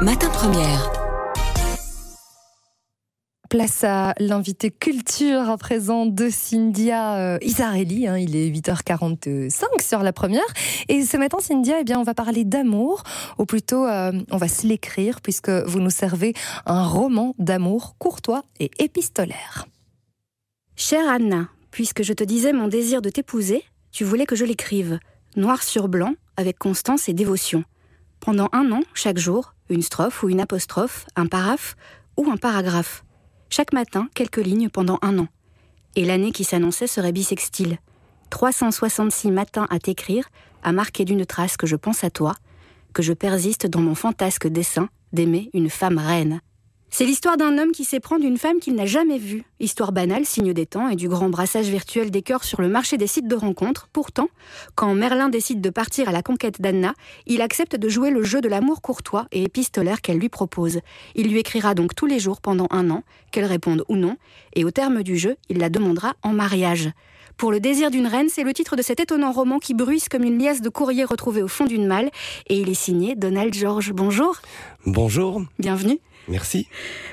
Matin Première. Place à l'invité culture à présent de Cynthia Isarelli. Il est 8h45 sur la première. Et ce matin, Cynthia, on va parler d'amour. Ou plutôt, on va se l'écrire puisque vous nous servez un roman d'amour courtois et épistolaire. Chère Anna, puisque je te disais mon désir de t'épouser, tu voulais que je l'écrive, noir sur blanc, avec constance et dévotion. Pendant 1 an, chaque jour, une strophe ou une apostrophe, un paraphe ou un paragraphe. Chaque matin, quelques lignes pendant 1 an. Et l'année qui s'annonçait serait bissextile. 366 matins à t'écrire, à marquer d'une trace que je pense à toi, que je persiste dans mon fantasque dessein d'aimer une femme reine. C'est l'histoire d'un homme qui s'éprend d'une femme qu'il n'a jamais vue. Histoire banale, signe des temps et du grand brassage virtuel des cœurs sur le marché des sites de rencontres. Pourtant, quand Merlin décide de partir à la conquête d'Anna, il accepte de jouer le jeu de l'amour courtois et épistolaire qu'elle lui propose. Il lui écrira donc tous les jours pendant 1 an, qu'elle réponde ou non, et au terme du jeu, il la demandera en mariage. Pour le désir d'une reine, c'est le titre de cet étonnant roman qui bruisse comme une liasse de courrier retrouvée au fond d'une malle. Et il est signé Donald George. Bonjour. Bonjour. Bienvenue. Merci.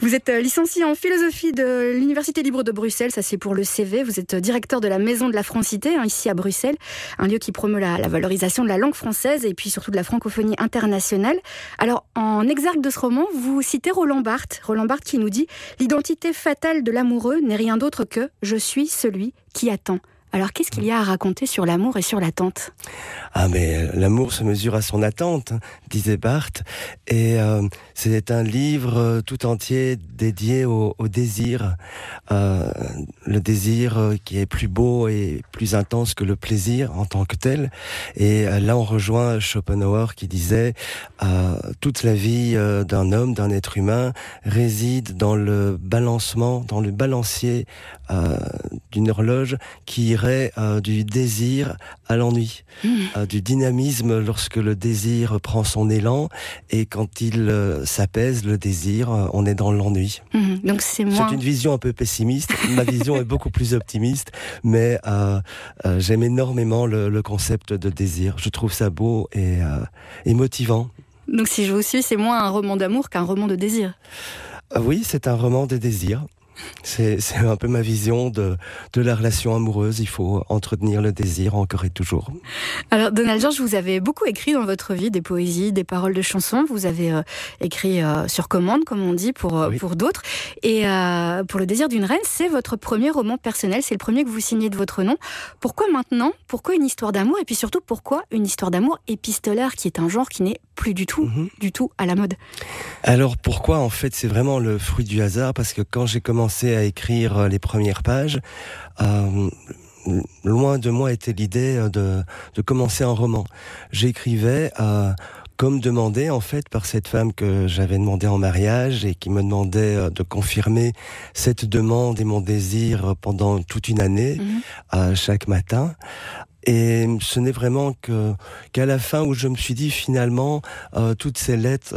Vous êtes licencié en philosophie de l'Université libre de Bruxelles, ça c'est pour le CV. Vous êtes directeur de la Maison de la Francité, ici à Bruxelles, un lieu qui promeut la valorisation de la langue française et puis surtout de la francophonie internationale. Alors, en exergue de ce roman, vous citez Roland Barthes qui nous dit « L'identité fatale de l'amoureux n'est rien d'autre que « je suis celui qui attend ». Alors, qu'est-ce qu'il y a à raconter sur l'amour et sur l'attente ? Mais l'amour se mesure à son attente, disait Barthes. Et c'est un livre tout entier dédié au désir. Le désir qui est plus beau et plus intense que le plaisir en tant que tel. Et là, on rejoint Schopenhauer qui disait toute la vie d'un homme, d'un être humain, réside dans le balancement, dans le balancier d'une horloge qui irait du désir à l'ennui, du dynamisme lorsque le désir prend son élan, et quand il s'apaise, le désir, on est dans l'ennui. Donc c'est une vision un peu pessimiste, ma vision est beaucoup plus optimiste, mais j'aime énormément le concept de désir. Je trouve ça beau et motivant. Donc si je vous suis, c'est moins un roman d'amour qu'un roman de désir. Oui, c'est un roman de désir. C'est un peu ma vision de la relation amoureuse. Il faut entretenir le désir encore et toujours. Alors, Donald George, vous avez beaucoup écrit dans votre vie des poésies, des paroles de chansons. Vous avez écrit sur commande, comme on dit, pour d'autres. Et pour Le désir d'une reine, c'est votre premier roman personnel. C'est le premier que vous signez de votre nom. Pourquoi maintenant ? Pourquoi une histoire d'amour ? Et puis surtout, pourquoi une histoire d'amour épistolaire, qui est un genre qui n'est plus du tout à la mode ? Alors pourquoi ? En fait, c'est vraiment le fruit du hasard, parce que quand j'ai commencé à écrire les premières pages, loin de moi était l'idée de commencer un roman. J'écrivais comme demandé en fait par cette femme que j'avais demandé en mariage et qui me demandait de confirmer cette demande et mon désir pendant toute une année, chaque matin. Et ce n'est vraiment qu'à la fin où je me suis dit finalement toutes ces lettres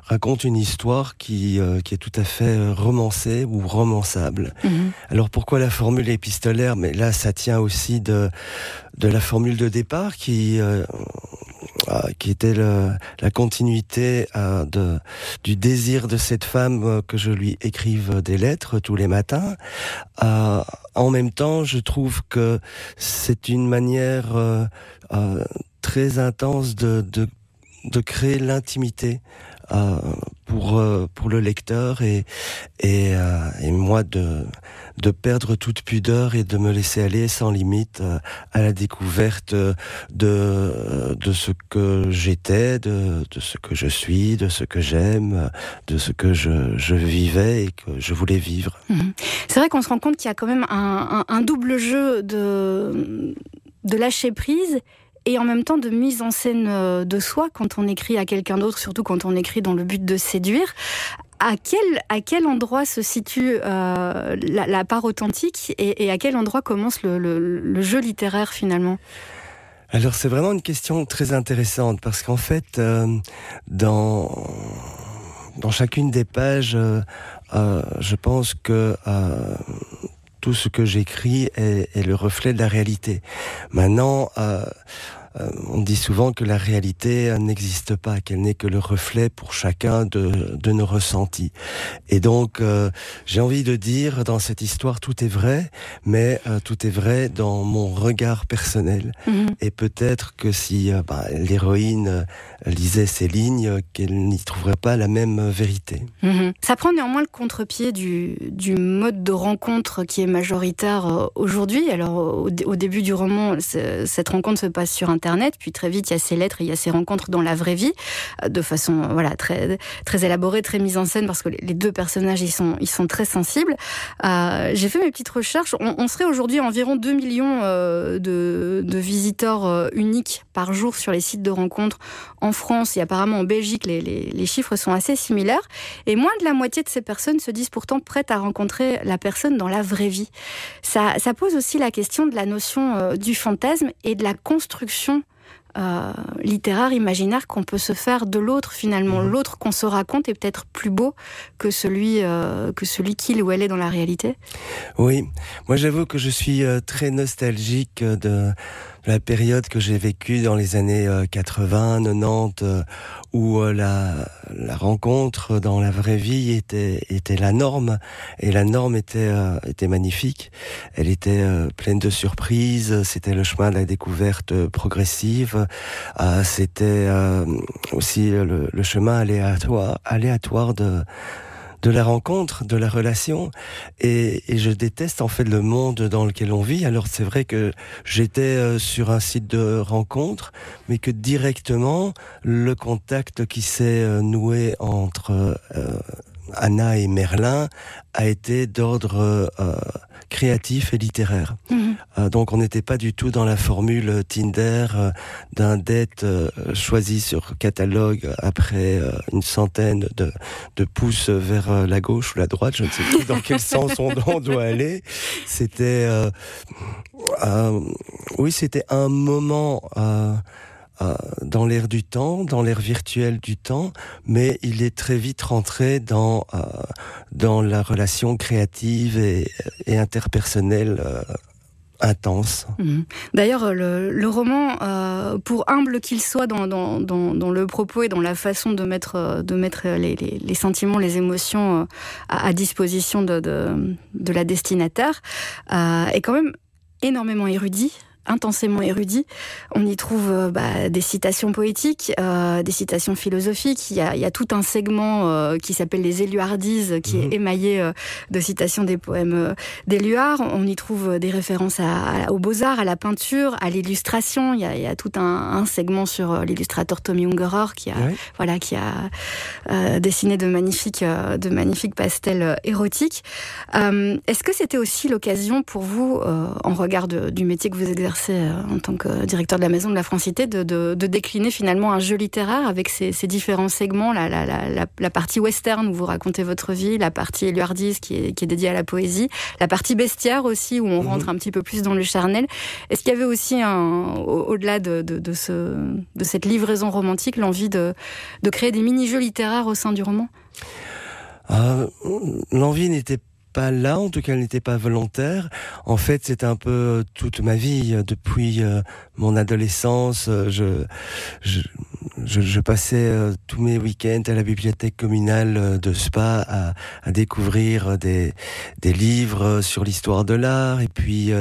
racontent une histoire qui est tout à fait romancée ou romançable. Alors pourquoi la formule épistolaire ? Mais là ça tient aussi de la formule de départ qui était la continuité du désir de cette femme que je lui écrive des lettres tous les matins. En même temps, je trouve que c'est une manière très intense de créer l'intimité pour le lecteur et moi de perdre toute pudeur et de me laisser aller sans limite à la découverte de ce que j'étais, de ce que je suis, de ce que j'aime, de ce que je vivais et que je voulais vivre. C'est vrai qu'on se rend compte qu'il y a quand même un double jeu de lâcher prise et en même temps de mise en scène de soi quand on écrit à quelqu'un d'autre, surtout quand on écrit dans le but de séduire. À quel endroit se situe la part authentique et à quel endroit commence le jeu littéraire finalement ? Alors c'est vraiment une question très intéressante parce qu'en fait dans chacune des pages je pense que tout ce que j'écris est le reflet de la réalité. Maintenant on dit souvent que la réalité n'existe pas, qu'elle n'est que le reflet pour chacun de nos ressentis. Et donc, j'ai envie de dire, dans cette histoire, tout est vrai, mais tout est vrai dans mon regard personnel. Et peut-être que si l'héroïne lisait ces lignes, qu'elle n'y trouverait pas la même vérité. Ça prend néanmoins le contre-pied du mode de rencontre qui est majoritaire aujourd'hui. Alors, au début du roman, cette rencontre se passe sur Internet, puis très vite, il y a ces lettres et il y a ces rencontres dans la vraie vie, de façon très, très élaborée, très mise en scène, parce que les deux personnages, ils sont très sensibles. J'ai fait mes petites recherches. On serait aujourd'hui environ 2 millions de visiteurs uniques par jour sur les sites de rencontres en France et apparemment en Belgique. Les chiffres sont assez similaires. Et moins de la moitié de ces personnes se disent pourtant prêtes à rencontrer la personne dans la vraie vie. Ça pose aussi la question de la notion du fantasme et de la construction littéraire, imaginaire qu'on peut se faire de l'autre finalement. L'autre qu'on se raconte est peut-être plus beau que celui qu'il ou elle est dans la réalité. Oui, moi j'avoue que je suis très nostalgique de la période que j'ai vécue dans les années 80, 90, où la rencontre dans la vraie vie était la norme, et la norme était magnifique. Elle était pleine de surprises, c'était le chemin de la découverte progressive, c'était aussi le chemin aléatoire de la rencontre, de la relation, et je déteste en fait le monde dans lequel on vit. Alors c'est vrai que j'étais sur un site de rencontre, mais que directement le contact qui s'est noué entre Anna et Merlin a été d'ordre créatif et littéraire. Donc on n'était pas du tout dans la formule Tinder d'un date choisi sur catalogue après une centaine de pouces vers la gauche ou la droite, je ne sais plus dans quel sens on doit aller. C'était c'était un moment dans l'air du temps, dans l'air virtuel du temps, mais il est très vite rentré dans la relation créative et interpersonnelle intense. D'ailleurs, le roman, pour humble qu'il soit dans le propos et dans la façon de mettre les sentiments, les émotions à disposition de la destinataire, est quand même énormément érudit, intensément érudit. On y trouve des citations poétiques, des citations philosophiques. Il y a tout un segment qui s'appelle les Éluardises, qui est émaillé de citations des poèmes d'Éluard. On y trouve des références aux beaux-arts, à la peinture, à l'illustration. Il y a tout un segment sur l'illustrateur Tommy Ungerer qui a dessiné de magnifiques pastels érotiques. Est-ce que c'était aussi l'occasion pour vous, en regard du métier que vous exercez en tant que directeur de la Maison de la Francité, de décliner finalement un jeu littéraire avec ces différents segments, la partie western où vous racontez votre vie, la partie éluardise qui est dédiée à la poésie, la partie bestiaire aussi où on rentre un petit peu plus dans le charnel. Est-ce qu'il y avait aussi, au-delà de cette livraison romantique, l'envie de créer des mini-jeux littéraires au sein du roman ? L'envie n'était pas là, en tout cas elle n'était pas volontaire. En fait, c'était un peu toute ma vie. Depuis mon adolescence, je passais tous mes week-ends à la bibliothèque communale de Spa à découvrir des livres sur l'histoire de l'art, et puis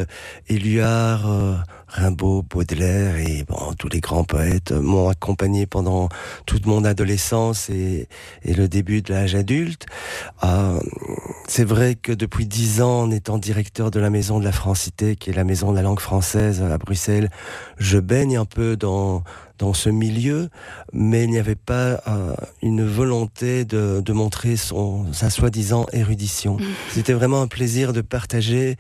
Éluard, Rimbaud, Baudelaire et tous les grands poètes m'ont accompagné pendant toute mon adolescence et le début de l'âge adulte. C'est vrai que depuis 10 ans, en étant directeur de la Maison de la Francité, qui est la maison de la langue française à Bruxelles, je baigne un peu dans ce milieu, mais il n'y avait pas une volonté de montrer sa soi-disant érudition. C'était vraiment un plaisir de partager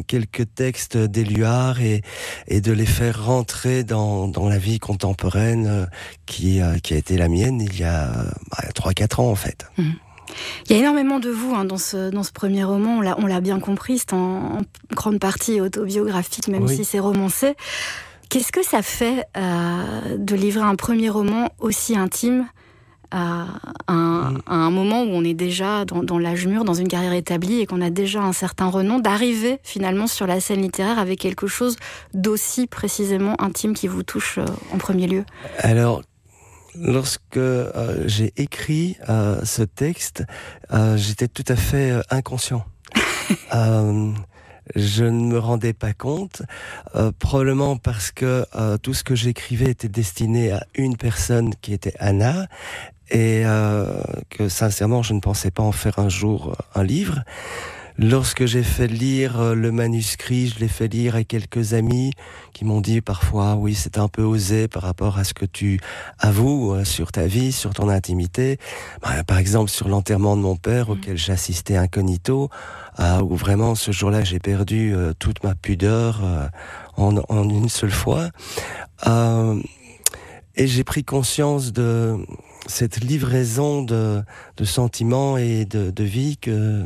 quelques textes d'Éluard et de les faire rentrer dans la vie contemporaine qui a été la mienne il y a 3-4 ans en fait. Il y a énormément de vous dans ce premier roman, on l'a bien compris, c'est en grande partie autobiographique, même si c'est romancé. Qu'est-ce que ça fait de livrer un premier roman aussi intime à un moment où on est déjà dans l'âge mûr, dans une carrière établie et qu'on a déjà un certain renom, d'arriver finalement sur la scène littéraire avec quelque chose d'aussi précisément intime qui vous touche en premier lieu? Alors, lorsque j'ai écrit ce texte, j'étais tout à fait inconscient. Je ne me rendais pas compte, probablement parce que tout ce que j'écrivais était destiné à une personne qui était Anna, et que sincèrement je ne pensais pas en faire un jour un livre. Lorsque j'ai fait lire le manuscrit, je l'ai fait lire à quelques amis qui m'ont dit parfois oui, c'est un peu osé par rapport à ce que tu avoues sur ta vie, sur ton intimité. Par exemple sur l'enterrement de mon père auquel j'ai assisté incognito, où vraiment ce jour-là j'ai perdu toute ma pudeur en une seule fois. Et j'ai pris conscience de cette livraison de sentiments et de vie que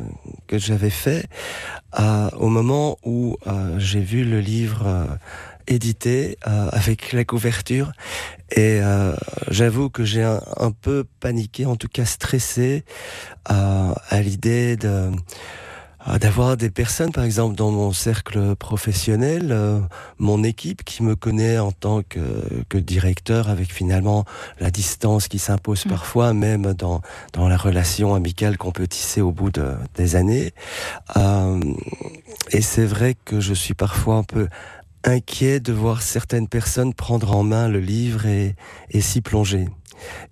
j'avais fait au moment où j'ai vu le livre édité avec la couverture, et j'avoue que j'ai un peu paniqué, en tout cas stressé à l'idée d'avoir des personnes, par exemple dans mon cercle professionnel, mon équipe qui me connaît en tant que directeur, avec finalement la distance qui s'impose parfois, même dans la relation amicale qu'on peut tisser au bout des années. Et c'est vrai que je suis parfois un peu inquiet de voir certaines personnes prendre en main le livre et s'y plonger.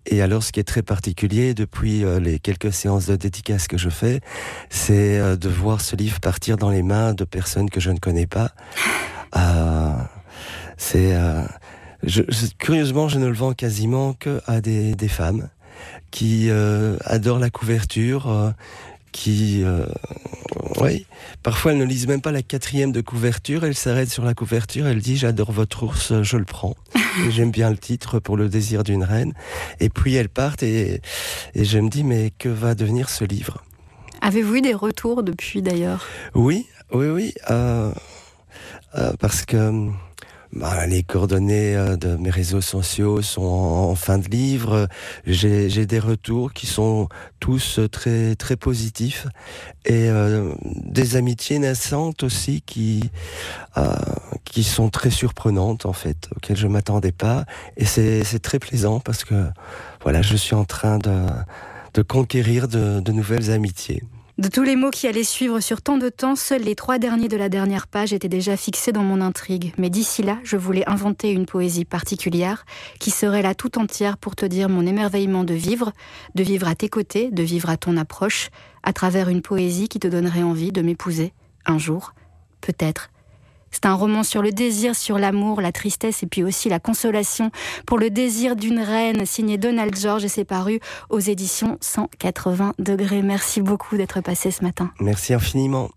Et alors, ce qui est très particulier depuis les quelques séances de dédicace que je fais, c'est de voir ce livre partir dans les mains de personnes que je ne connais pas. Curieusement, je ne le vends quasiment que à des femmes qui adorent la couverture, oui, parfois elles ne lisent même pas la 4e de couverture, elles s'arrêtent sur la couverture, elles disent j'adore votre ours, je le prends. Et j'aime bien le titre, Pour le désir d'une reine. Et puis elles partent et je me dis mais que va devenir ce livre? Avez-vous eu des retours depuis d'ailleurs? Oui, parce que les coordonnées de mes réseaux sociaux sont en fin de livre. J'ai des retours qui sont tous très très positifs, et des amitiés naissantes aussi qui sont très surprenantes en fait, auxquelles je m'attendais pas, et c'est très plaisant parce que voilà, je suis en train de conquérir de nouvelles amitiés. De tous les mots qui allaient suivre sur tant de temps, seuls les 3 derniers de la dernière page étaient déjà fixés dans mon intrigue. Mais d'ici là, je voulais inventer une poésie particulière qui serait là tout entière pour te dire mon émerveillement de vivre à tes côtés, de vivre à ton approche, à travers une poésie qui te donnerait envie de m'épouser, un jour, peut-être. C'est un roman sur le désir, sur l'amour, la tristesse et puis aussi la consolation. Pour le désir d'une reine, signé Donald George, et c'est paru aux éditions 180°. Merci beaucoup d'être passé ce matin. Merci infiniment.